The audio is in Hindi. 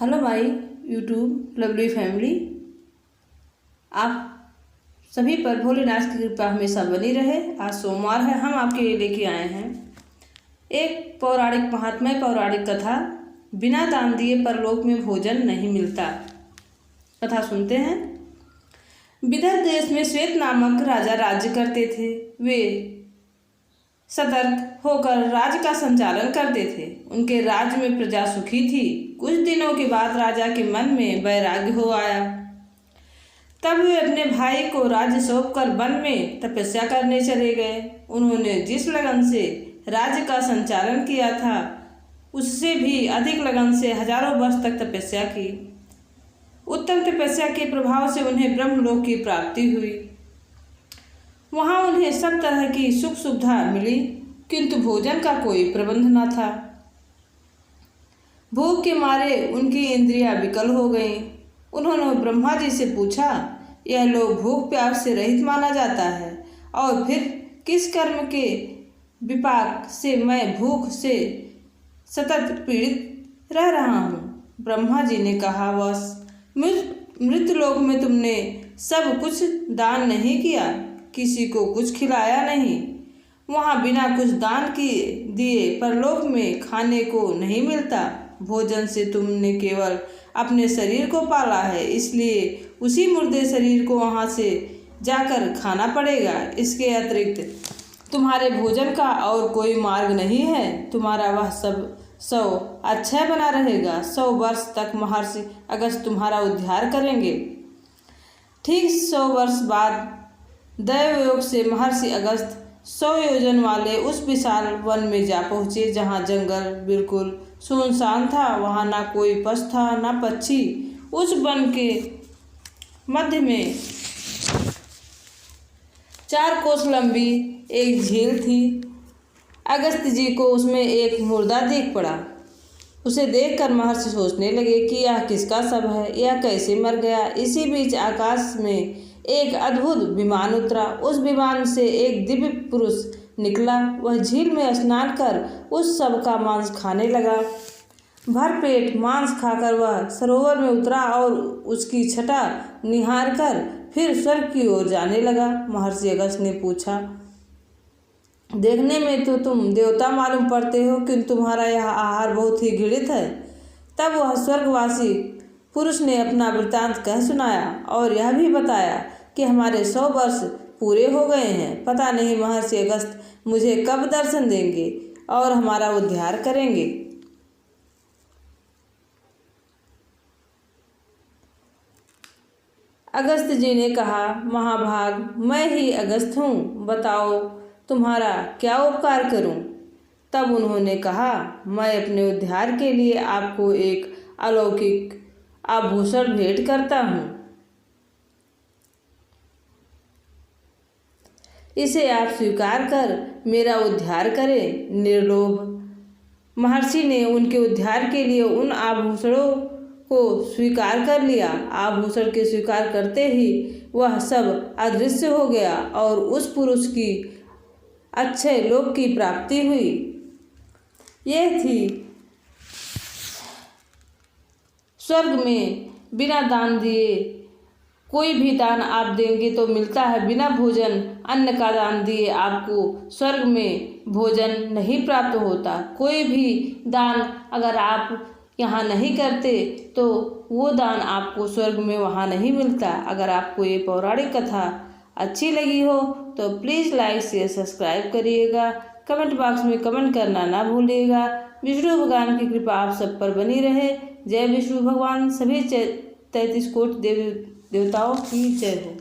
Hello my YouTube lovely family. आप सभी पर भोलेनाथ की कृपा हमेशा बनी रहे। आज सोमवार है, हम आपके लिए लेके आए हैं एक पौराणिक महात्म्य पौराणिक कथा। बिना दान दिए परलोक में भोजन नहीं मिलता। कथा सुनते हैं। विदर्भ देश में श्वेत नामक राजा राज्य करते थे। वे सतर्क होकर राज्य का संचालन करते थे। उनके राज्य में प्रजा सुखी थी। कुछ दिनों के बाद राजा के मन में वैराग्य हो आया। तब वे अपने भाई को राज्य सौंपकर वन में तपस्या करने चले गए। उन्होंने जिस लगन से राज्य का संचालन किया था, उससे भी अधिक लगन से हजारों वर्ष तक तपस्या की। उत्तम तपस्या के प्रभाव से उन्हें ब्रह्मलोक की प्राप्ति हुई। वहाँ उन्हें सब तरह की सुख सुविधा मिली, किंतु भोजन का कोई प्रबंध न था। भूख के मारे उनकी इंद्रियां विकल हो गईं। उन्होंने ब्रह्मा जी से पूछा, यह लोग भूख प्यास से रहित माना जाता है, और फिर किस कर्म के विपाक से मैं भूख से सतत पीड़ित रह रहा हूँ? ब्रह्मा जी ने कहा, मृतलोक में तुमने सब कुछ दान नहीं किया, किसी को कुछ खिलाया नहीं। वहाँ बिना कुछ दान किए दिए परलोक में खाने को नहीं मिलता। भोजन से तुमने केवल अपने शरीर को पाला है, इसलिए उसी मुर्दे शरीर को वहाँ से जाकर खाना पड़ेगा। इसके अतिरिक्त तुम्हारे भोजन का और कोई मार्ग नहीं है। तुम्हारा वह सब 100 अक्षय बना रहेगा। 100 वर्ष तक महर्षि अगस्त तुम्हारा उद्धार करेंगे। ठीक 100 वर्ष बाद दैव योग से महर्षि अगस्त 100 योजन वाले उस विशाल वन में जा पहुँचे, जहाँ जंगल बिल्कुल सुनसान था। वहाँ ना कोई पशु था, ना पक्षी। उस वन के मध्य में 4 कोस लंबी एक झील थी। अगस्त जी को उसमें एक मुर्दा दिख पड़ा। उसे देखकर महर्षि सोचने लगे कि यह किसका शव है, यह कैसे मर गया। इसी बीच आकाश में एक अद्भुत विमान उतरा। उस विमान से एक दिव्य पुरुष निकला। वह झील में स्नान कर उस शव का मांस खाने लगा। भरपेट मांस खाकर वह सरोवर में उतरा और उसकी छटा निहार कर फिर स्वर्ग की ओर जाने लगा। महर्षि अगस्त ने पूछा, देखने में तो तुम देवता मालूम पड़ते हो, किंतु तुम्हारा यह आहार बहुत ही घृणित है। तब वह स्वर्गवासी पुरुष ने अपना वृत्तांत कह सुनाया और यह भी बताया कि हमारे 100 वर्ष पूरे हो गए हैं। पता नहीं महर्षि अगस्त मुझे कब दर्शन देंगे और हमारा उद्धार करेंगे। अगस्त जी ने कहा, महाभाग, मैं ही अगस्त हूँ, बताओ तुम्हारा क्या उपकार करूँ? तब उन्होंने कहा, मैं अपने उद्धार के लिए आपको एक अलौकिक आभूषण भेंट करता हूँ। इसे आप स्वीकार कर मेरा उद्धार करें। निर्लोभ महर्षि ने उनके उद्धार के लिए उन आभूषणों को स्वीकार कर लिया। आभूषण के स्वीकार करते ही वह सब अदृश्य हो गया और उस पुरुष की अक्षय लोक की प्राप्ति हुई। यह थी स्वर्ग में बिना दान दिए। कोई भी दान आप देंगे तो मिलता है, बिना भोजन अन्न का दान दिए आपको स्वर्ग में भोजन नहीं प्राप्त होता। कोई भी दान अगर आप यहाँ नहीं करते तो वो दान आपको स्वर्ग में वहाँ नहीं मिलता। अगर आपको ये पौराणिक कथा अच्छी लगी हो तो प्लीज़ लाइक शेयर सब्सक्राइब करिएगा। कमेंट बॉक्स में कमेंट करना ना भूलिएगा। विष्णु भगवान की कृपा आप सब पर बनी रहे। जय विष्णु भगवान। सभी 33 कोटि देवी देवताओं की जय हो।